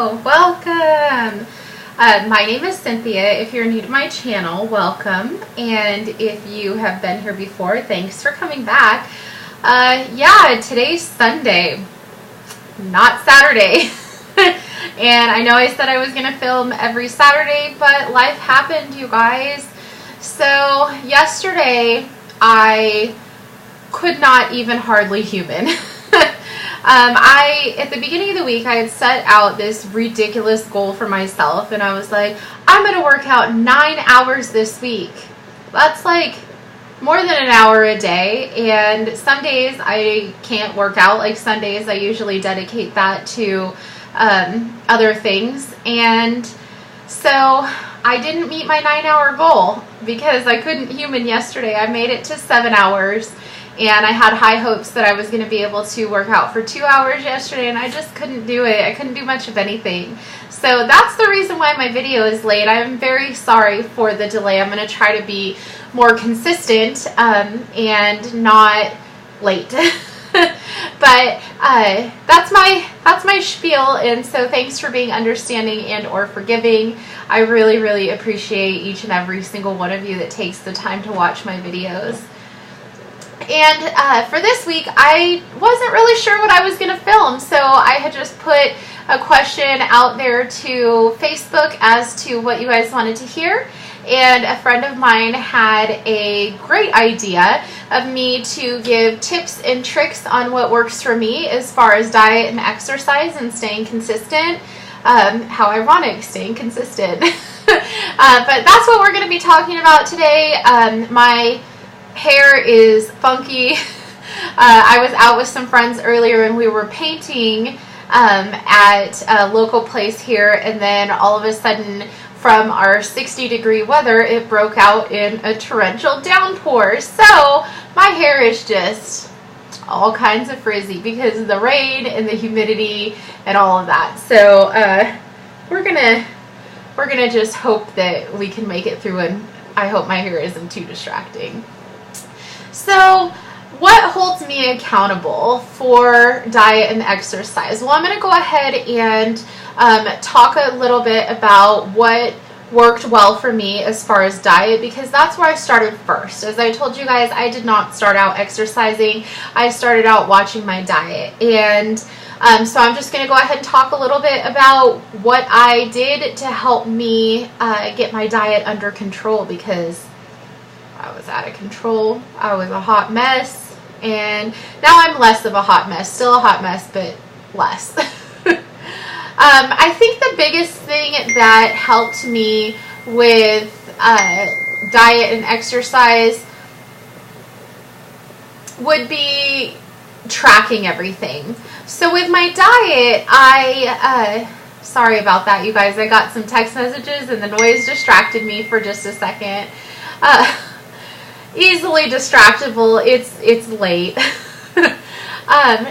Hello, welcome. My name is Cynthia. If you're new to my channel, welcome. And if you have been here before, thanks for coming back. Today's Sunday, not Saturday. And I know I said I was going to film every Saturday, but life happened, you guys. So yesterday, I could not even hardly human. At the beginning of the week, I had set out this ridiculous goal for myself, and I was like, I'm going to work out 9 hours this week. That's like more than an hour a day, and some days I can't work out. Like Sundays, I usually dedicate that to other things, and so I didn't meet my 9-hour goal because I couldn't human yesterday. I made it to 7 hours. And I had high hopes that I was going to be able to work out for 2 hours yesterday, and I just couldn't do it. I couldn't do much of anything. So that's the reason why my video is late. I'm very sorry for the delay. I'm going to try to be more consistent and not late. But that's my spiel, and so thanks for being understanding and or forgiving. I really, really appreciate each and every single one of you that takes the time to watch my videos. And for this week, I wasn't really sure what I was going to film, so I had just put a question out there to Facebook as to what you guys wanted to hear. And a friend of mine had a great idea of me to give tips and tricks on what works for me as far as diet and exercise and staying consistent. How ironic, staying consistent. But that's what we're going to be talking about today. My hair is funky. I was out with some friends earlier and we were painting at a local place here, and then all of a sudden from our 60-degree weather it broke out in a torrential downpour. So my hair is just all kinds of frizzy because of the rain and the humidity and all of that. So we're gonna just hope that we can make it through, and I hope my hair isn't too distracting. So what holds me accountable for diet and exercise? Well, I'm going to go ahead and talk a little bit about what worked well for me as far as diet, because that's where I started first. As I told you guys, I did not start out exercising. I started out watching my diet. And so I'm just going to go ahead and talk a little bit about what I did to help me get my diet under control, because I was out of control. I was a hot mess, and now I'm less of a hot mess. Still a hot mess, but less. I think the biggest thing that helped me with diet and exercise would be tracking everything. So with my diet, sorry about that, you guys. I got some text messages and the noise distracted me for just a second. Easily distractible. It's late.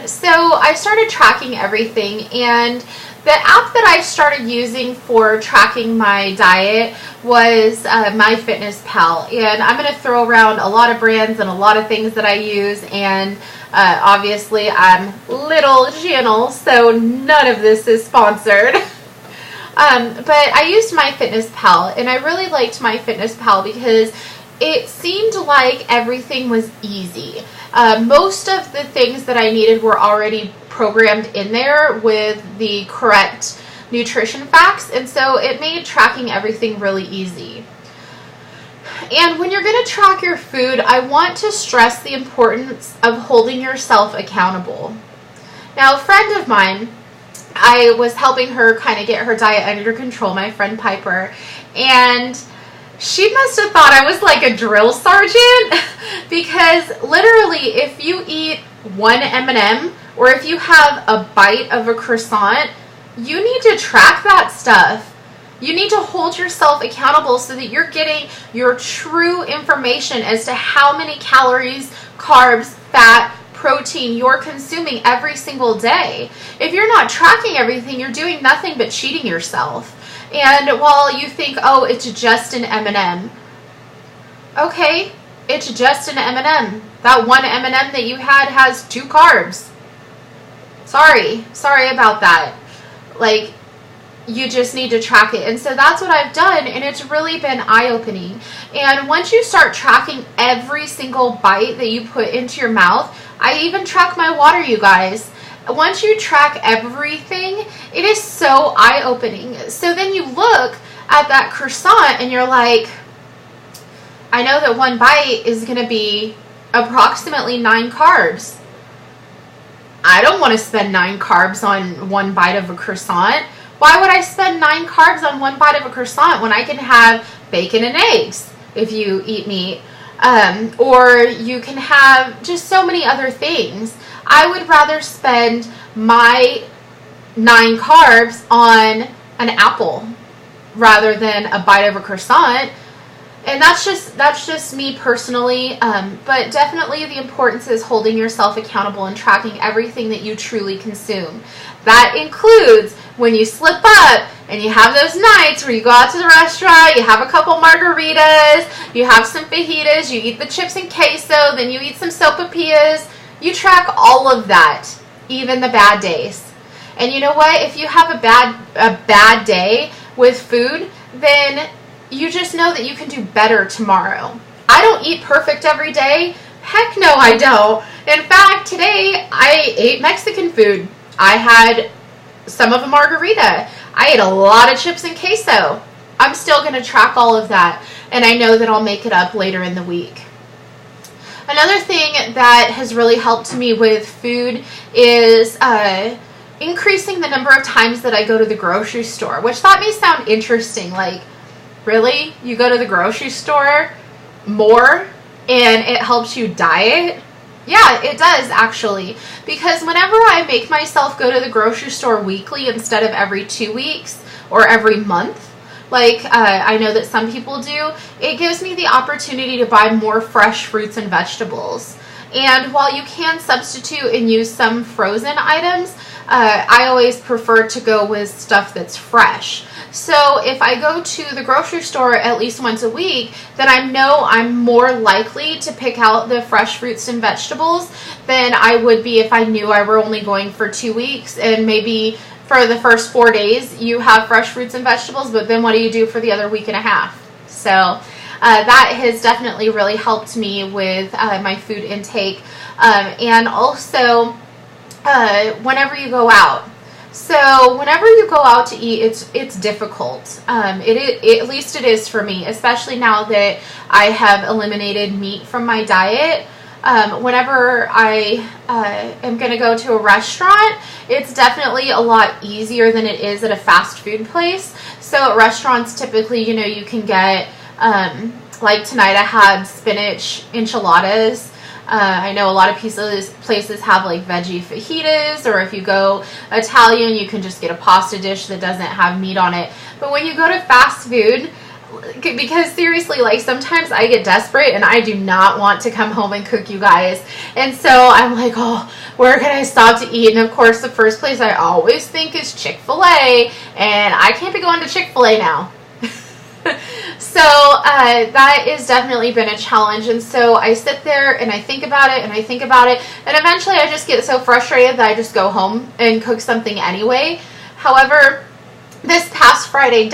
So I started tracking everything, and the app that I started using for tracking my diet was MyFitnessPal. And I'm going to throw around a lot of brands and a lot of things that I use, and obviously I'm little channel, so none of this is sponsored. But I used MyFitnessPal, and I really liked MyFitnessPal because it seemed like everything was easy. Most of the things that I needed were already programmed in there with the correct nutrition facts, and so it made tracking everything really easy. And when you're going to track your food, I want to stress the importance of holding yourself accountable. Now, a friend of mine, I was helping her kind of get her diet under control, my friend Piper, and she must have thought I was like a drill sergeant, because literally if you eat one M&M or if you have a bite of a croissant, you need to track that stuff. You need to hold yourself accountable so that you're getting your true information as to how many calories, carbs, fat, protein you're consuming every single day. If you're not tracking everything, you're doing nothing but cheating yourself. And while you think, oh, it's just an M&M, okay, it's just an M&M. That one M&M that you had has 2 carbs. Sorry about that. Like, you just need to track it. And so that's what I've done, and it's really been eye-opening. And once you start tracking every single bite that you put into your mouth, I even track my water, you guys. Once you track everything, it is so eye-opening. So then you look at that croissant and you're like, I know that one bite is going to be approximately 9 carbs. I don't want to spend 9 carbs on one bite of a croissant. Why would I spend 9 carbs on one bite of a croissant when I can have bacon and eggs if you eat meat? Or you can have just so many other things. I would rather spend my 9 carbs on an apple rather than a bite of a croissant. And that's just me personally, but definitely the importance is holding yourself accountable and tracking everything that you truly consume. That includes when you slip up and you have those nights where you go out to the restaurant, you have a couple margaritas, you have some fajitas, you eat the chips and queso, then you eat some sopapillas. You track all of that, even the bad days. And you know what? If you have a bad day with food, then you just know that you can do better tomorrow. I don't eat perfect every day. Heck no, I don't. In fact, today I ate Mexican food. I had some of a margarita. I ate a lot of chips and queso. I'm still going to track all of that, and I know that I'll make it up later in the week. Another thing that has really helped me with food is increasing the number of times that I go to the grocery store, which that may sound interesting, like, really? You go to the grocery store more and it helps you diet? Yeah, it does actually. Because whenever I make myself go to the grocery store weekly instead of every 2 weeks or every month, like I know that some people do, it gives me the opportunity to buy more fresh fruits and vegetables. And while you can substitute and use some frozen items, I always prefer to go with stuff that's fresh. So if I go to the grocery store at least once a week, then I know I'm more likely to pick out the fresh fruits and vegetables than I would be if I knew I were only going for 2 weeks, and maybe for the first 4 days you have fresh fruits and vegetables, but then what do you do for the other week and a half? So that has definitely really helped me with my food intake, and also whenever you go out. So whenever you go out to eat, it's difficult. At least it is for me, especially now that I have eliminated meat from my diet. Whenever I am going to go to a restaurant, it's definitely a lot easier than it is at a fast food place. So at restaurants, typically, you can get, like tonight I had spinach enchiladas. I know a lot of places have like veggie fajitas, or if you go Italian, you can just get a pasta dish that doesn't have meat on it. But when you go to fast food, because seriously, like sometimes I get desperate and I do not want to come home and cook, you guys. And so I'm like, oh, where can I stop to eat? And of course, the first place I always think is Chick-fil-A, and I can't be going to Chick-fil-A now. So that has definitely been a challenge, and so I sit there and I think about it and I think about it, and eventually I just get so frustrated that I just go home and cook something anyway. However, this past Friday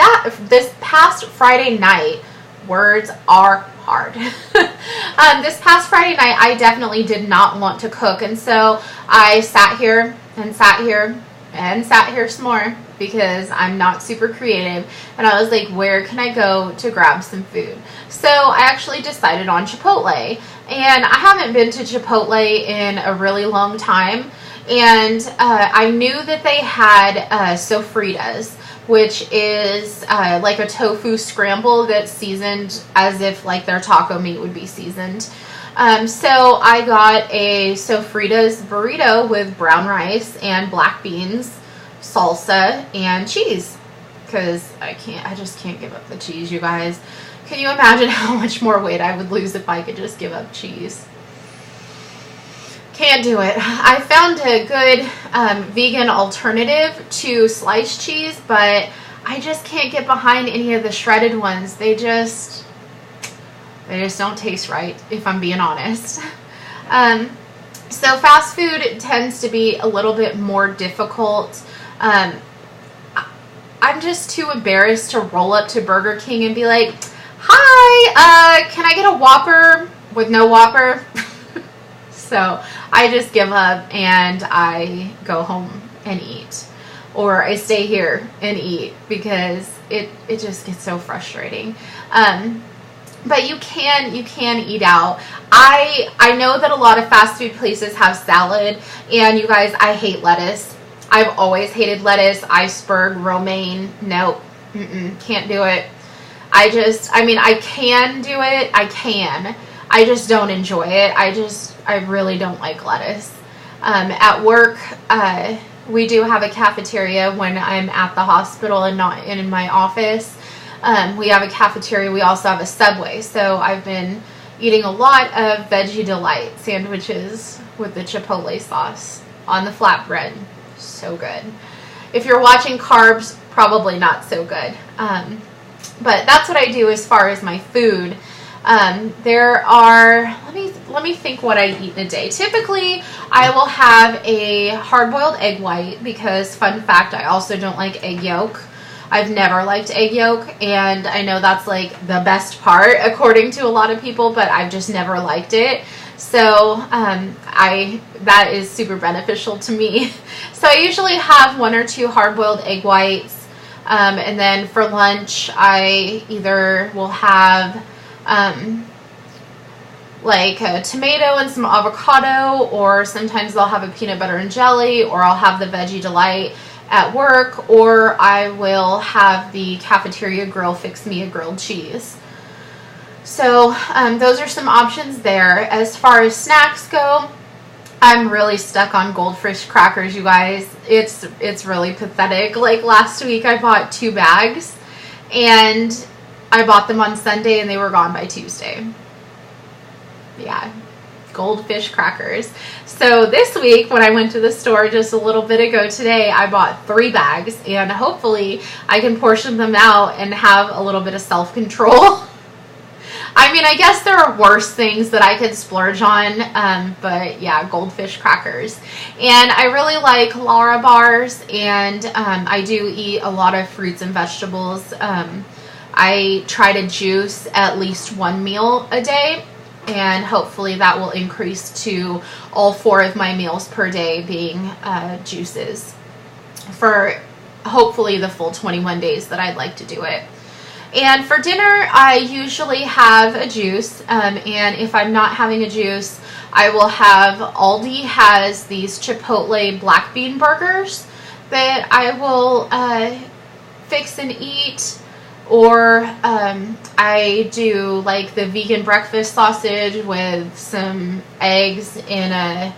night, words are hard. This past Friday night, I definitely did not want to cook, and so I sat here and sat here and sat here some more because I'm not super creative, and I was like, where can I go to grab some food? So I actually decided on Chipotle, and I haven't been to Chipotle in a really long time, and I knew that they had sofritas, which is like a tofu scramble that's seasoned as if like their taco meat would be seasoned. So I got a sofritas burrito with brown rice and black beans, salsa, and cheese, because I just can't give up the cheese, you guys. Can you imagine how much more weight I would lose if I could just give up cheese? Can't do it. I found a good vegan alternative to sliced cheese, but I just can't get behind any of the shredded ones. They just don't taste right, if I'm being honest. So fast food tends to be a little bit more difficult. I'm just too embarrassed to roll up to Burger King and be like, hi, can I get a Whopper with no Whopper? So I just give up and I go home and eat, or I stay here and eat, because it just gets so frustrating. But you can eat out. I know that a lot of fast food places have salad, and you guys, I hate lettuce. I've always hated lettuce, iceberg, romaine. Nope, can't do it. I can do it. I just don't enjoy it. I really don't like lettuce. At work, we do have a cafeteria when I'm at the hospital and not in my office. We have a cafeteria. We also have a Subway. So I've been eating a lot of Veggie Delight sandwiches with the Chipotle sauce on the flatbread. So good. If you're watching carbs, probably not so good. But that's what I do as far as my food. There are, let me think what I eat in a day. Typically, I will have a hard-boiled egg white, because, fun fact, I also don't like egg yolk. I've never liked egg yolk, and I know that's like the best part according to a lot of people, but I've just never liked it. So that is super beneficial to me. So I usually have 1 or 2 hard-boiled egg whites, and then for lunch I either will have like a tomato and some avocado, or sometimes I'll have a peanut butter and jelly, or I'll have the Veggie Delight at work, or I will have the cafeteria grill fix me a grilled cheese. So those are some options there. As far as snacks go, I'm really stuck on goldfish crackers, you guys. It's really pathetic. Like last week I bought 2 bags, and I bought them on Sunday and they were gone by Tuesday. Yeah, goldfish crackers. So this week when I went to the store just a little bit ago today, I bought 3 bags, and hopefully I can portion them out and have a little bit of self-control. I mean, I guess there are worse things that I could splurge on, but yeah, goldfish crackers. And I really like Lara bars, and I do eat a lot of fruits and vegetables. I try to juice at least 1 meal a day, and hopefully that will increase to all 4 of my meals per day being juices for hopefully the full 21 days that I'd like to do it. And for dinner, I usually have a juice, and if I'm not having a juice, I will have, Aldi has these Chipotle black bean burgers that I will fix and eat. Or I do like the vegan breakfast sausage with some eggs in a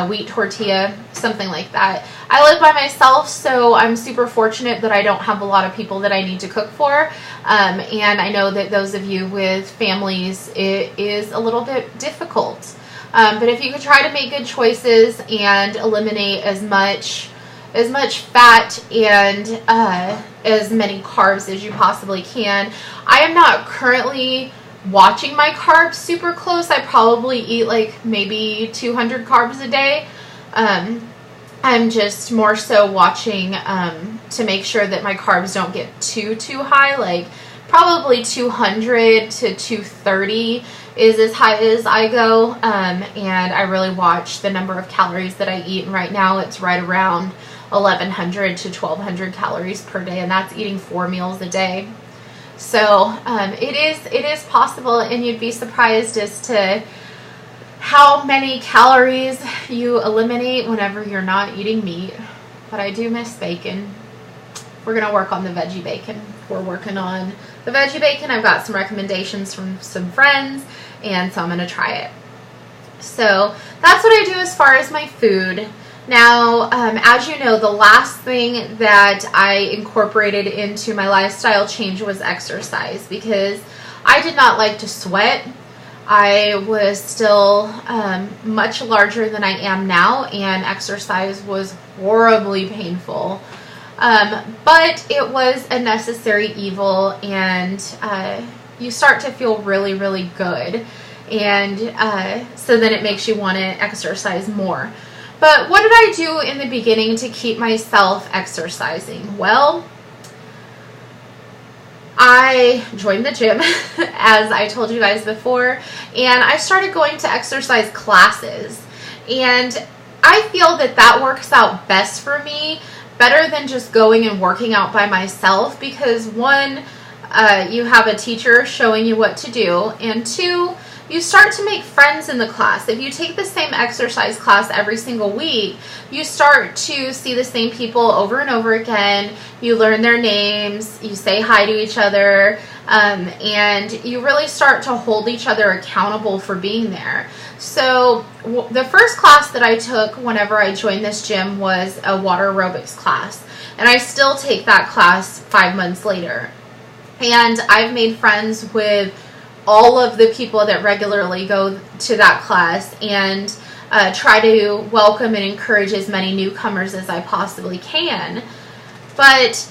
wheat tortilla, something like that. I live by myself, so I'm super fortunate that I don't have a lot of people that I need to cook for. And I know that those of you with families, it is a little bit difficult. But if you could try to make good choices and eliminate as much fat and as many carbs as you possibly can. I am not currently watching my carbs super close. I probably eat like maybe 200 carbs a day. I'm just more so watching to make sure that my carbs don't get too high. Like probably 200 to 230 is as high as I go. And I really watch the number of calories that I eat. And right now it's right around 1,100 to 1,200 calories per day, and that's eating 4 meals a day. So it is possible, and you'd be surprised as to how many calories you eliminate whenever you're not eating meat. But I do miss bacon. We're gonna work on the veggie bacon. We're working on the veggie bacon. I've got some recommendations from some friends, and so I'm gonna try it. So that's what I do as far as my food. Now, as you know, the last thing that I incorporated into my lifestyle change was exercise, because I did not like to sweat. I was still much larger than I am now, and exercise was horribly painful. But it was a necessary evil, and you start to feel really, really good. And so then it makes you want to exercise more. But what did I do in the beginning to keep myself exercising? Well, I joined the gym, as I told you guys before, and I started going to exercise classes. And I feel that that works out best for me, better than just going and working out by myself, because one, you have a teacher showing you what to do, and two, you start to make friends in the class. If you take the same exercise class every single week, you start to see the same people over and over again. You learn their names, you say hi to each other, and you really start to hold each other accountable for being there. So the first class that I took whenever I joined this gym was a water aerobics class, and I still take that class 5 months later. And I've made friends with all of the people that regularly go to that class, and try to welcome and encourage as many newcomers as I possibly can. But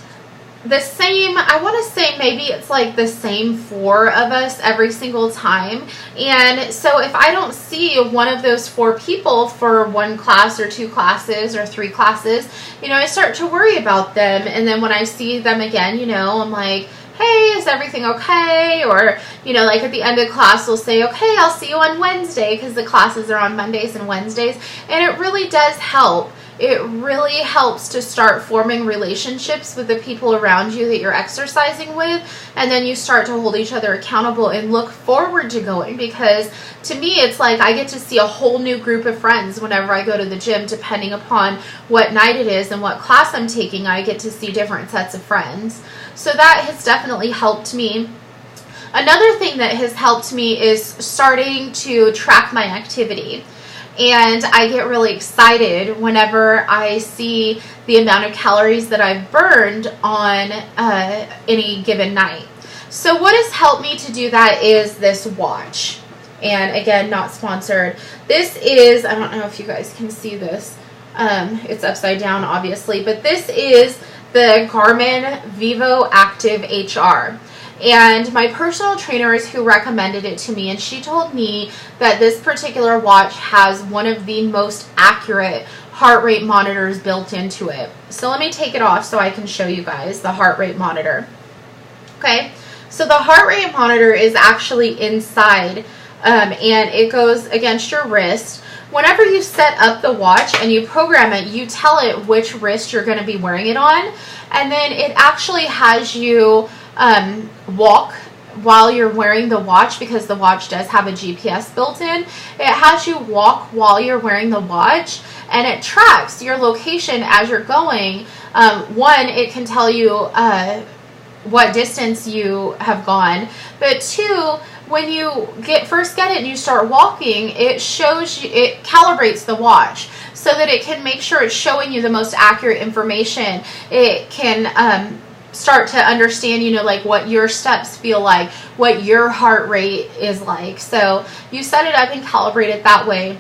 the same, I want to say maybe it's like the same 4 of us every single time. And so if I don't see one of those 4 people for 1 class or 2 classes or 3 classes, I start to worry about them. And then when I see them again, I'm like, hey, is everything okay? Or, like at the end of class, we'll say, okay, I'll see you on Wednesday, because the classes are on Mondays and Wednesdays. And it really does help. It really helps to start forming relationships with the people around you that you're exercising with. And then you start to hold each other accountable and look forward to going, because to me, it's like I get to see a whole new group of friends whenever I go to the gym. Depending upon what night it is and what class I'm taking, I get to see different sets of friends. So that has definitely helped me. Another thing that has helped me is starting to track my activity. And I get really excited whenever I see the amount of calories that I've burned on any given night. So what has helped me to do that is this watch. And again, not sponsored. This is, I don't know if you guys can see this. It's upside down, obviously. But this is the Garmin Vivoactive HR. And my personal trainer is who recommended it to me, and she told me that this particular watch has one of the most accurate heart rate monitors built into it. So let me take it off so I can show you guys the heart rate monitor. Okay, so the heart rate monitor is actually inside, and it goes against your wrist. Whenever you set up the watch and you program it, you tell it which wrist you're going to be wearing it on, and then it actually has you walk while you're wearing the watch, because the watch does have a GPS built in. It has you walk while you're wearing the watch, and it tracks your location as you're going. One, it can tell you what distance you have gone, but two, when you first get it and you start walking, it shows you, it calibrates the watch so that it can make sure it's showing you the most accurate information. It can start to understand, like what your steps feel like, what your heart rate is like. So you set it up and calibrate it that way.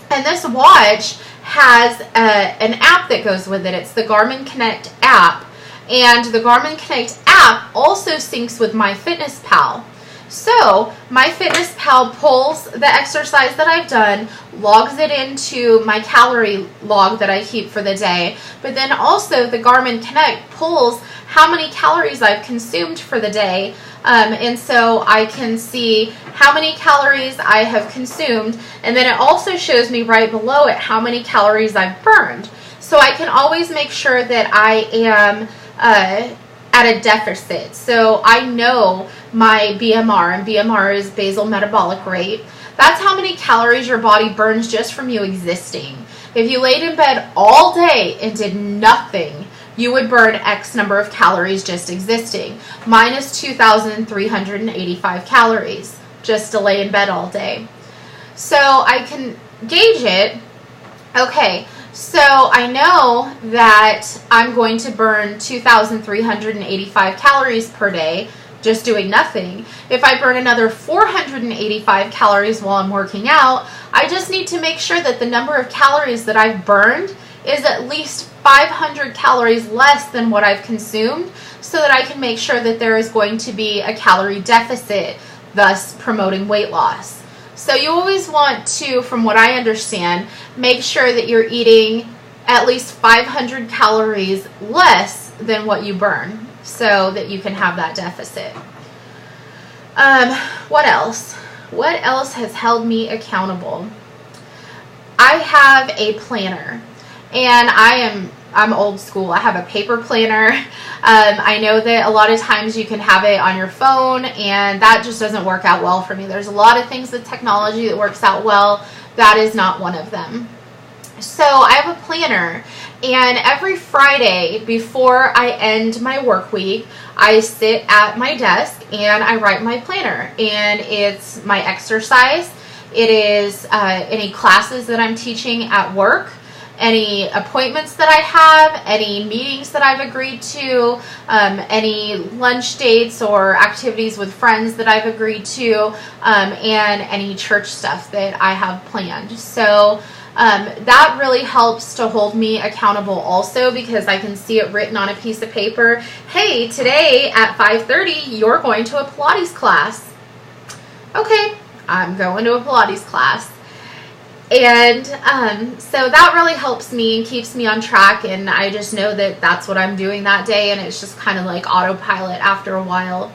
And this watch has an app that goes with it. It's the Garmin Connect app. And the Garmin Connect app also syncs with MyFitnessPal. So MyFitnessPal pulls the exercise that I've done, logs it into my calorie log that I keep for the day, but then also the Garmin Connect pulls how many calories I've consumed for the day, and so I can see how many calories I have consumed, and then it also shows me right below it how many calories I've burned. So I can always make sure that I am at a deficit. So I know my BMR, and BMR is basal metabolic rate. That's how many calories your body burns just from you existing. If you laid in bed all day and did nothing, you would burn X number of calories just existing. Mine is 2,385 calories just to lay in bed all day. So I can gauge it. Okay, so I know that I'm going to burn 2,385 calories per day just doing nothing. If I burn another 485 calories while I'm working out, I just need to make sure that the number of calories that I've burned is at least 500 calories less than what I've consumed, so that I can make sure that there is going to be a calorie deficit, thus promoting weight loss. So you always want to, from what I understand, make sure that you're eating at least 500 calories less than what you burn so that you can have that deficit. What else? What else has held me accountable? I have a planner, and I'm old school. I have a paper planner. I know that a lot of times you can have it on your phone, and that just doesn't work out well for me. There's a lot of things with technology that works out well. That is not one of them. So I have a planner, and every Friday before I end my work week, I sit at my desk and I write my planner, and it's my exercise. It is any classes that I'm teaching at work, any appointments that I have, any meetings that I've agreed to, any lunch dates or activities with friends that I've agreed to, and any church stuff that I have planned. So that really helps to hold me accountable also, because I can see it written on a piece of paper. Hey, today at 5:30, you're going to a Pilates class. Okay, I'm going to a Pilates class. And so that really helps me and keeps me on track, and I just know that that's what I'm doing that day, and it's just kind of like autopilot after a while.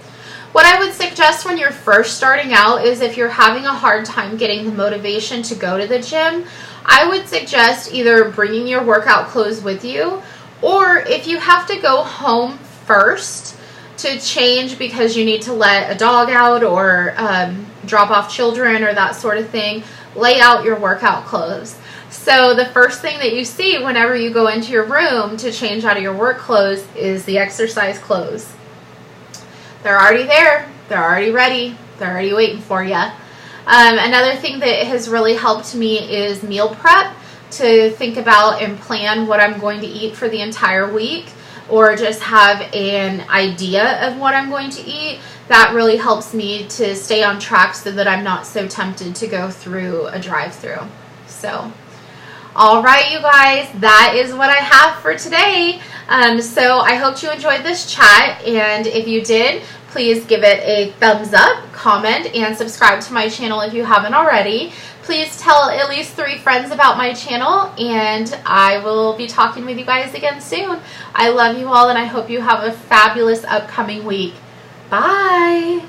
What I would suggest when you're first starting out is, if you're having a hard time getting the motivation to go to the gym, I would suggest either bringing your workout clothes with you, or if you have to go home first to change because you need to let a dog out or drop off children or that sort of thing, lay out your workout clothes. So the first thing that you see whenever you go into your room to change out of your work clothes is the exercise clothes. They're already there. They're already ready. They're already waiting for you. Another thing that has really helped me is meal prep, to think about and plan what I'm going to eat for the entire week, or just have an idea of what I'm going to eat. That really helps me to stay on track so that I'm not so tempted to go through a drive-through. So, all right, you guys, that is what I have for today. So I hope you enjoyed this chat, and if you did, please give it a thumbs up, comment, and subscribe to my channel if you haven't already. Please tell at least 3 friends about my channel, and I will be talking with you guys again soon. I love you all, and I hope you have a fabulous upcoming week. Bye!